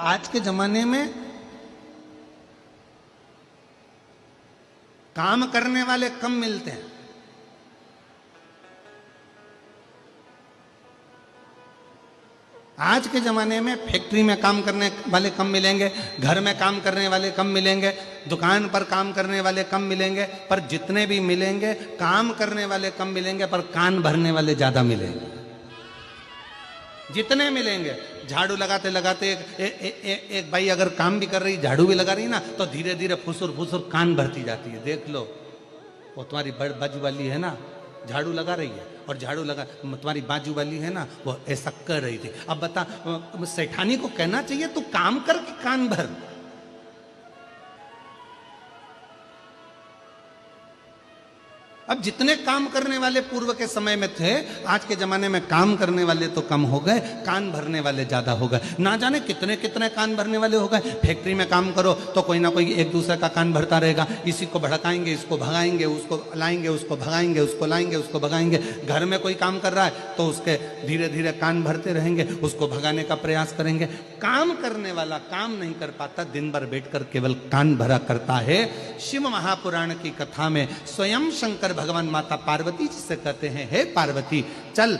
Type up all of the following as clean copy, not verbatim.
आज के जमाने में काम करने वाले कम मिलते हैं। आज के जमाने में फैक्ट्री में काम करने वाले कम मिलेंगे, घर में काम करने वाले कम मिलेंगे, दुकान पर काम करने वाले कम मिलेंगे, पर जितने भी मिलेंगे काम करने वाले कम मिलेंगे, पर कान भरने वाले ज्यादा मिलेंगे। जितने मिलेंगे, झाड़ू लगाते लगाते एक भाई अगर काम भी कर रही, झाड़ू भी लगा रही ना, तो धीरे धीरे फुसुर फुसुर कान भरती जाती है। देख लो, वो तुम्हारी बाजू वाली है ना, झाड़ू लगा रही है, और झाड़ू लगा तुम्हारी बाजू वाली है ना, वो ऐसा कर रही थी। अब बता, सेठानी को कहना चाहिए तू काम कर कि कान भर। अब जितने काम करने वाले पूर्व के समय में थे, आज के जमाने में काम करने वाले तो कम हो गए, कान भरने वाले ज्यादा हो गए। ना जाने कितने कितने कान भरने वाले हो गए। फैक्ट्री में काम करो तो कोई ना कोई एक दूसरे का कान भरता रहेगा। इसी को भड़काएंगे, इसको भगाएंगे, उसको लाएंगे, उसको भगाएंगे, उसको लाएंगे, उसको भगाएंगे। घर में कोई काम कर रहा है तो उसके धीरे धीरे कान भरते रहेंगे, उसको भगाने का प्रयास करेंगे। काम करने वाला काम नहीं कर पाता, दिन भर बैठकर केवल कान भरा करता है। शिव महापुराण की कथा में स्वयं शंकर भगवान माता पार्वती जी से कहते हैं, हे पार्वती, चल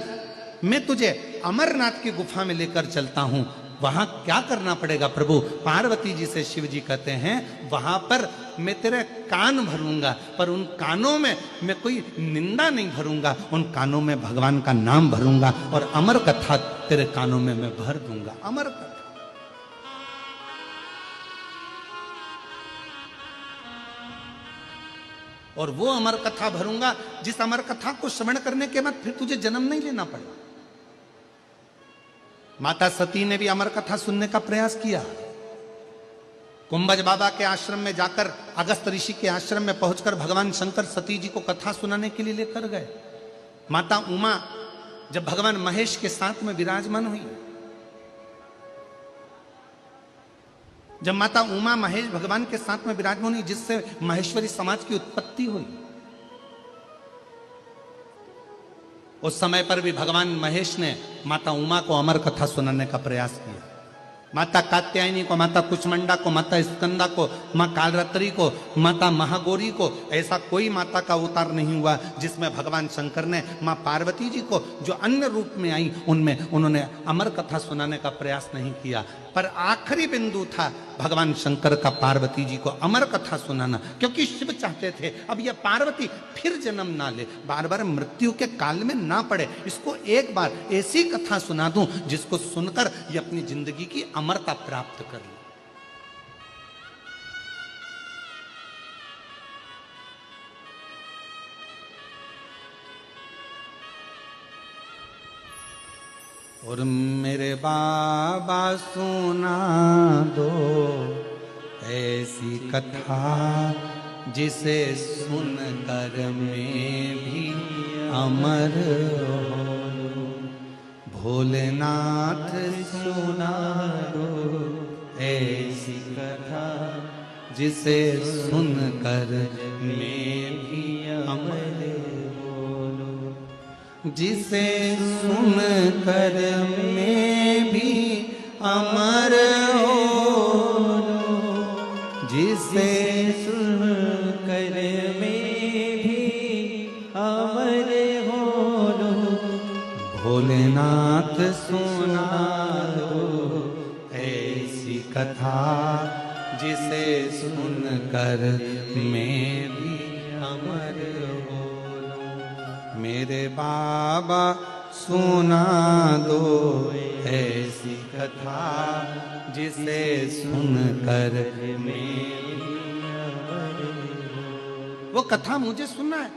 मैं तुझे अमरनाथ की गुफा में लेकर चलता हूं। वहां क्या करना पड़ेगा प्रभु? पार्वती जी से शिव जी कहते हैं, वहां पर मैं तेरे कान भरूंगा, पर उन कानों में मैं कोई निंदा नहीं भरूंगा, उन कानों में भगवान का नाम भरूंगा, और अमर कथा तेरे कानों में मैं भर दूंगा। अमर कथा, और वो अमर कथा भरूंगा जिस अमर कथा को श्रवण करने के बाद फिर तुझे जन्म नहीं लेना पड़ा। माता सती ने भी अमर कथा सुनने का प्रयास किया। कुंभज बाबा के आश्रम में जाकर, अगस्त ऋषि के आश्रम में पहुंचकर भगवान शंकर सती जी को कथा सुनाने के लिए लेकर गए। माता उमा जब भगवान महेश के साथ में विराजमान हुई, जब माता उमा महेश भगवान के साथ में विराजमान हुई, जिससे महेश्वरी समाज की उत्पत्ति हुई, उस समय पर भी भगवान महेश ने माता उमा को अमर कथा सुनाने का प्रयास किया। माता कात्यायनी को, माता कुचमंडा को, माता स्कंदा को, माँ कालरात्रि को, माता महागौरी को, ऐसा कोई माता का अवतार नहीं हुआ जिसमें भगवान शंकर ने माँ पार्वती जी को जो अन्य रूप में आई उनमें उन्होंने अमर कथा सुनाने का प्रयास नहीं किया। पर आखिरी बिंदु था भगवान शंकर का पार्वती जी को अमर कथा सुनाना, क्योंकि शिव चाहते थे अब यह पार्वती फिर जन्म ना ले, बार बार मृत्यु के काल में ना पड़े, इसको एक बार ऐसी कथा सुना दूं जिसको सुनकर ये अपनी जिंदगी की अमरता प्राप्त कर ले। और मेरे बाबा सुना दो ऐसी कथा जिसे सुनकर मैं भी अमर हो। भोलेनाथ सुना दो ऐसी कथा जिसे सुनकर मैं भी अमर हो। जिसे सुनकर मैं भी अमर हो, जिसे सुनकर मैं भी अमर हो। भोलेनाथ सुना दो ऐसी कथा जिसे सुनकर मैं भी अमर हो। मेरे बाबा सुना दो ऐसी कथा जिसे सुनकर मैं भी अमर हो। वो कथा मुझे सुनना है।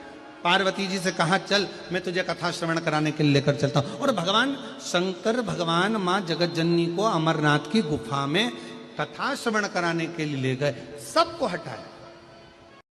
पार्वती जी से कहा, चल मैं तुझे कथा श्रवण कराने के लिए लेकर चलता हूं। और भगवान शंकर भगवान मां जगत जननी को अमरनाथ की गुफा में कथा श्रवण कराने के लिए ले गए। सबको हटाया,